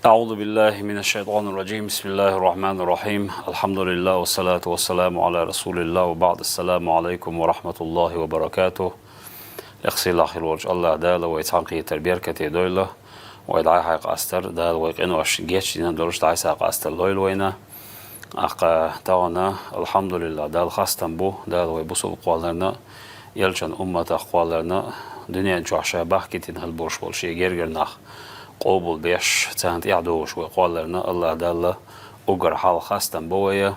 أعوذ بالله من الشيطان الرجيم بسم الله الرحمن الرحيم الحمد لله والصلاة والسلام على رسول الله وبعد السلام عليكم ورحمة الله وبركاته اخسي الله الوجه الله دال ويتحقي تربير كتي دويلة ويدعي حق أستر دال ويقينو أشجيش دينا دورش دعي ساق أستر لويل وينا أقا تاونا الحمد لله دال خاستن بو دال ويبصل قوالرنا يلشن أمة أقوالرنا دنيا جوحشا باحكتين هالبوش والشي جيرجرناخ قبول بيش تانت يعدوش ويقولنا الله دالله أجر حال خاستن بويا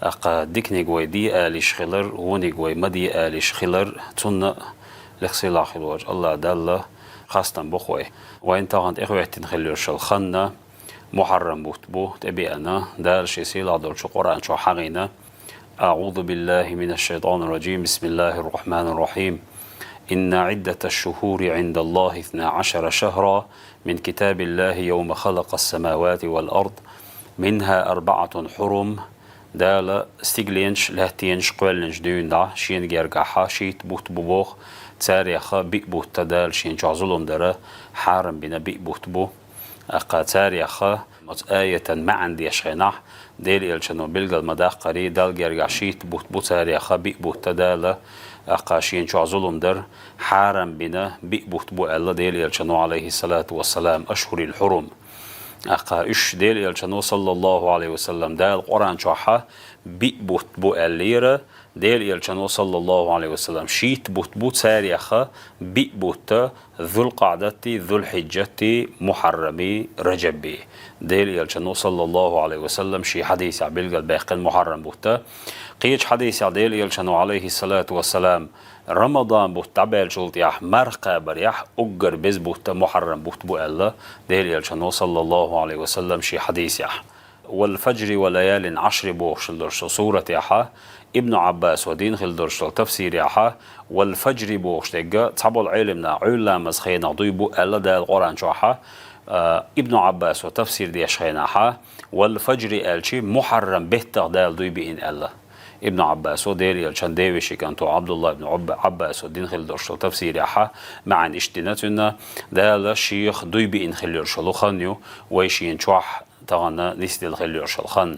أقا ديكني جوي دي آليش خلر وني جوي مدي آليش خلر تون لخسلاخ الوجه الله دالله خاستن بخوي وين تاغنت إخواتين خليرش الخنة محرم بوتبو تبي أنا دال شي سيلا دول شو قرآن شو حقينا أعوذ بالله من الشيطان الرجيم بسم الله الرحمن الرحيم إن عدة الشهور عند الله 12 شهرا من كتاب الله يوم خلق السماوات والأرض منها 4 حرم دال ستيغلينش لهتينش قولنش دون دا شين جرقا حاشيت بوت بوبوخ تاريخ بيك بوت تدال شين جعزلهم دارا حارم بنا بيك بوت بو أقا تاريخ آية ما عندي شيناح ديل إلشنو بلغ المداق قري دال جرقا شيت بوت بو تاريخ بيك بوت تدال أقاشين شو ظلم در حارم بنا بيبوت بو الله ديل يلشنو عليه الصلاة والسلام أشهر الحرم أقا إش ديل يلشنو صلى الله عليه وسلم دال قرآن شوحة بيبوت بو الليرة ديل يلشنو صلى الله عليه وسلم شيت بوت بو تاريخة بيبوت ذو القعدة ذو الحجة محرمي رجبي ديل يلشنو صلى الله عليه وسلم شي حديث عبيل باقي محرم بوتا قيش حديث عديل يلشنو عليه الصلاة والسلام رمضان بوت تعبال شلط يح مرقى بريح أجر بز بوت محرم بوت بو الله ديل يلشنو صلى الله عليه وسلم شي حديث يح والفجر وليال 10 بوش الدرس سورة يحا ابن عباس ودين خل درس تفسير يحا والفجر بوش تجا تعبال علمنا علا مسخينا ضيبو الله ده القرآن شوحا ابن عباس وتفسير دي شخيناها والفجر الشي محرم بهتر دال ضيبي إن الله ابن عباس ودير يلشان ديوشي كانتو عبد الله ابن عباس ودين خل درس تفسير يحا مع اشتناتنا دال الشيخ ضيبي إن خل يرشلو خانيو ويشين شوح تغنى نسل الخل يرشل خان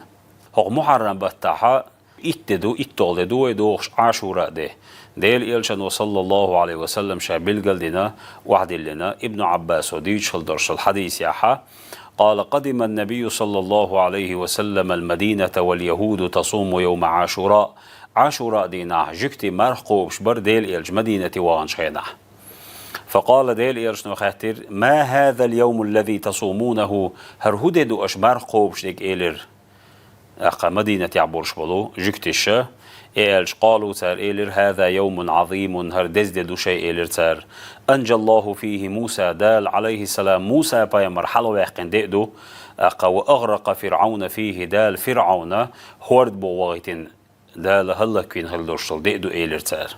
هو محرم بتاعها اتدو اتولدو يدوش عاشوراء ده ديل إلشان صلى الله عليه وسلم شابيل قلدنا وعد لنا ابن عباس وديش الدرس الحديث يحا قال قدم النبي صلى الله عليه وسلم المدينة واليهود تصوم يوم عاشوراء عاشوراء دينا جكتي مرقو بشبر ديل إلج مدينة وانشينا فقال ديل إلج نخاتر ما هذا اليوم الذي تصومونه هرهددو أشبار قوبش ديك إيلر أقا مدينة يعبرش بلو جكتش إيلش قالوا تار إيلر هذا يوم عظيم هردزددو شيء إيلر تار أنجى الله فيه موسى دال عليه السلام موسى باي مرحلة ويحقن ديدو أقا وأغرق فرعون فيه دال فرعون هورد بوغيتين دال هلا كوين هلدرشل ديدو إيلر تار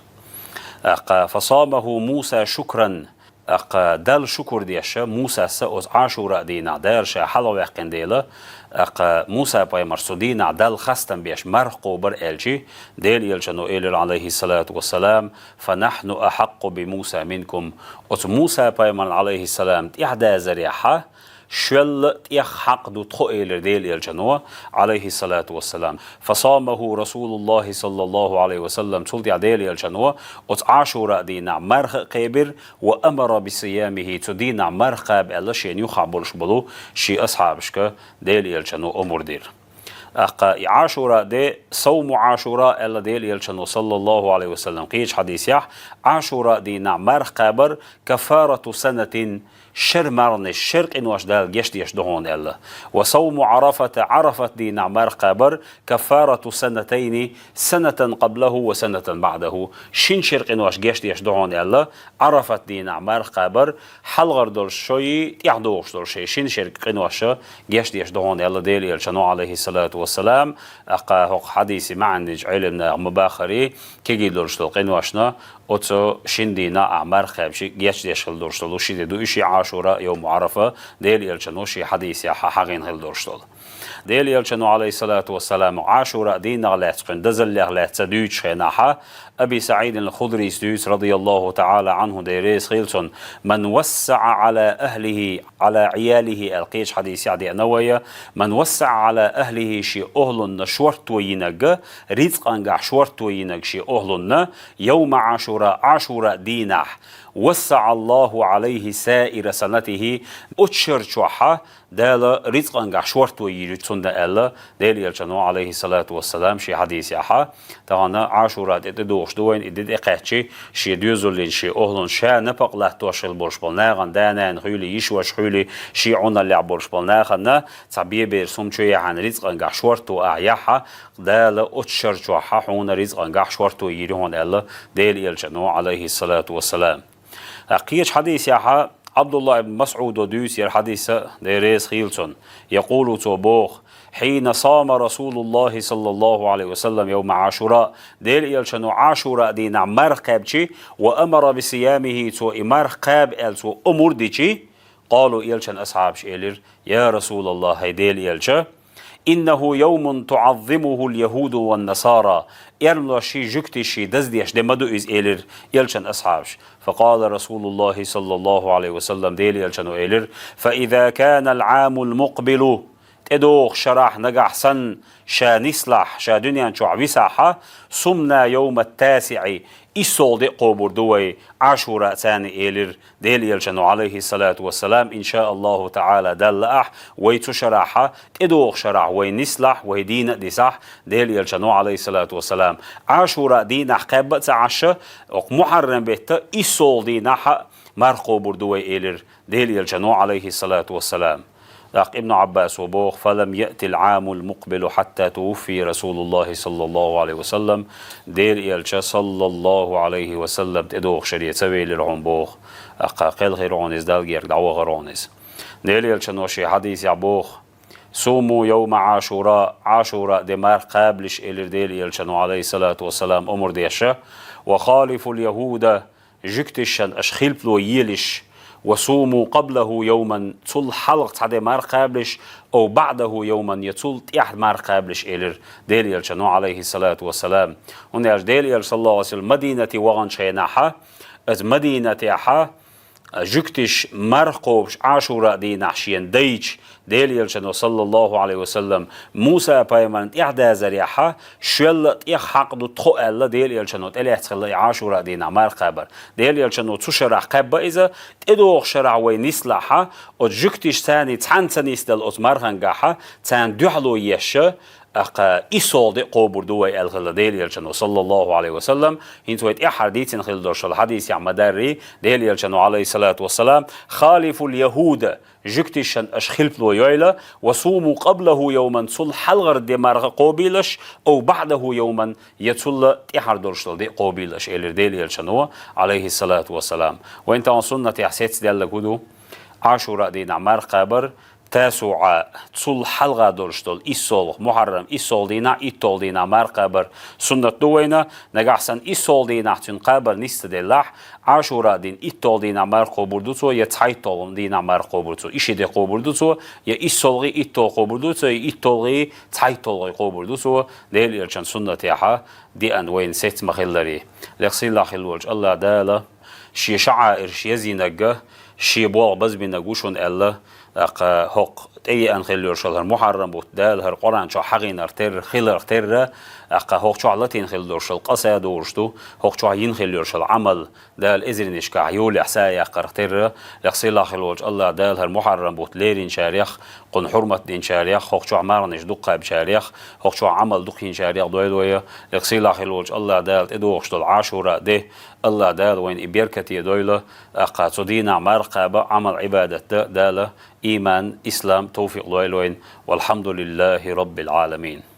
أقا فصامه موسى شكرا أقا دال شكر ديشا موسى سأوز عاشوراء دينا دارشا حلو يحقن ديلا أقا موسى باي مرسودين دال خستن بيش مرقو بر إلجي ديل يلجنو إيلر عليه الصلاة والسلام فنحن أحق بموسى منكم أت موسى باي من عليه السلام تيحدا زريحة شل تيخ حق دو تخو إيلر ديل يلجنو عليه الصلاة والسلام فصامه رسول الله صلى الله عليه وسلم تلتي ديل يلجنو أت عاشوراء دينا مرخ قيبر وأمر بصيامه تدينا مرخاب ألشين يخعبرش بلو شي أصحابشك ديل يلجنو أمور دير أقا عاشوراء دي صوم عاشوراء ألا ديل يلشنو صلى الله عليه وسلم قيش حديث يح عاشوراء دينا مرخابر كفارة سنة شرمرن الشرق إن واش دال جشت يشدهون إلا وصوم عرفة دي نعمار قابر كفارة سنتين سنة قبله وسنة بعده شين شرق إن واش جشت يشدهون إلا عرفة دي نعمار قابر حلغر دول شوي يعدوش دول شيء شين شرق إن واش جشت يشدهون إلا ديل يلشنو عليه الصلاة والسلام أقا هو حديث معنج علمنا مباخري كيجي دول شتل إن واشنا أتو شندينا أعمار خابشي جيش ديشل دورشتلو شي دو إشي عاشوراء يوم عرفة ديل يلشنو شي حديث يا حقين هل دورشتل ديل يلشنو عليه الصلاة والسلام عاشوراء دين غلاتقن دزل غلات دوش خناحة أبي سعيد الخضري سدوس رضي الله تعالى عنه ديريس خيلسون من وسع على أهله على عياله القيش حديث عدي نوية من وسع على أهله شي أهلن شورت وينج رزق أنجح شورت وينج شي أهلن يوم عاشوراء دينح وسع الله عليه سائر سنته أتشر شوحة دال رزق أنجح شورت ويجتون دال دال يلشنو عليه الصلاة والسلام شي حديث يحا تغانا عاشوراء دوش دوين إدد إقاتشي شي دوزولين شي أهلن شا نبق له توشل برشبالناغن دانا خيولي يشوش خيولي شي عنا اللي برشبالناغن تعبيه بيرسوم شوية عن رزق أنجح شورت وأعياحا دال أتشر شوحة حون رزق أنجح شورت ويجيرون دال دال يلشنو عليه الصلاة والسلام قيش حديث يحا عبد الله بن مسعود ودوس ير حديث ديريس خيلسون يقول توبوخ حين صام رسول الله صلى الله عليه وسلم يوم عاشوراء ديل يلشنو عاشوراء دي نعمر قابشي وأمر بصيامه تو إمر قاب تو أمور ديشي قالوا يلشن أصحاب شئلر يا رسول الله هيديل يلشا إنه يوم تعظمه اليهود والنصارى يرملا شي جكتي شي دزديش دمدو إز إيلر يلشن أصحابش فقال رسول الله صلى الله عليه وسلم ديل يلشنو إيلر فإذا كان العام المقبل تدوخ شرح نجح سن شا نصلح شا دنيا شو عبيساحة صمنا يوم التاسع إسول دي قبر دوي عاشوراء ثاني إيلر ديل يلشنو عليه الصلاة والسلام إن شاء الله تعالى دلأح ويتشرحها تدوخ شرح وينصلح ويدين دي صح ديل يلشنو عليه الصلاة والسلام عاشوراء دين حقبة عشا محرم بيت إسول دي نحا مرقو بردوي إيلر ديل يلشنو عليه الصلاة والسلام لق ابن عباس وبوخ فلم يأتي العام المقبل حتى توفي رسول الله صلى الله عليه وسلم دير يلشا صلى الله عليه وسلم تدوخ شريعة سوي للعون بوخ قيل غيرونيز دالجير دعوة غرونيز دير يلشا نوشي حديث يعبوخ صوموا يوم عاشوراء دمار قابلش إلر دير يلشا عليه الصلاة والسلام أمر ديشا وخالفوا اليهود جكتشن أشخيل بلو يلش وصوموا قبله يوما تل حلق تحدي مار قابلش أو بعده يوما يتل تيح مار قابلش إلر ديل يلشنو عليه الصلاة والسلام ونياش ديل يلش صلى الله عليه وسلم مدينة وغن شيناحا از مدينة يحا جكتش مرقوبش عاشوراء دي نحشين ديش ديل يلشنو صلى الله عليه وسلم موسى بايمان إحدى زريحة شلت إحق دو تخوأل ديل يلشنو تلي احتخلي عاشوراء دي نعمار قابر ديل يلشنو تشرح قابة إذا تدوخ شرع وينسلحة وجكتش تاني تحنتنيس دل أتمرهنجاحة تان دوحلو يشا أقا إيصال دي قبر دوي الخلديل يلشنو صلى الله عليه وسلم هنتويت حديث خلدوش الحديث يعمداري ديل يلشنو عليه الصلاة والسلام خالف اليهود جكتشن أشخلف له يويلا وصوموا قبله يوما صل حلغر دي مرغ قوبيلش أو بعده يوما يتصل تحر درشل دي قوبيلش إلر ديل يلشنو عليه الصلاة والسلام وإنت عن سنة يحسيت ديال لكودو عاشوراء دي نعمار قابر تاسوعا تصل حلقة درشتل إيصال محرم إيصال دينا إيطال دينا مار قبر سنة دوينا نجحسن إيصال دينا تنقبر نستدلح عاشوراء دين إيطال دينا مار قبردوتو يا تايطال دينا مار قبردوتو إيش دي قبردوتو يا إيصال إيطال قبردوتو يا إيطال تايطال قبردوتو ديل يرجع سنة ياها دي أن وين ست مخلري لقصي الله خلوج الله دالا شي شعائر شي زينجه شي بوع بس بينجوشون الله هق أي أن خلير شلهر محرم بودال هر قرآن شو حقين ارتر خيل ارتر هق شو علتين خلير شل قصة دورشتو هق شو عين خلير شل عمل دال إزرينش كعيول إحساء قرتر لقصي الله خلوج الله دال هر محرم بودليرين شاريخ قن حرمة دين شاريخ هق شو عمارنش دقة بشاريخ هق شو عمل دقين شاريخ دوية لقصي الله خلوج الله دال إدوخشتو العاشوراء ده الله دال وين إبيركتي دويلة صدينا مرقبة عمل عبادة دالة إيمان إسلام توفيق لوين والحمد لله رب العالمين.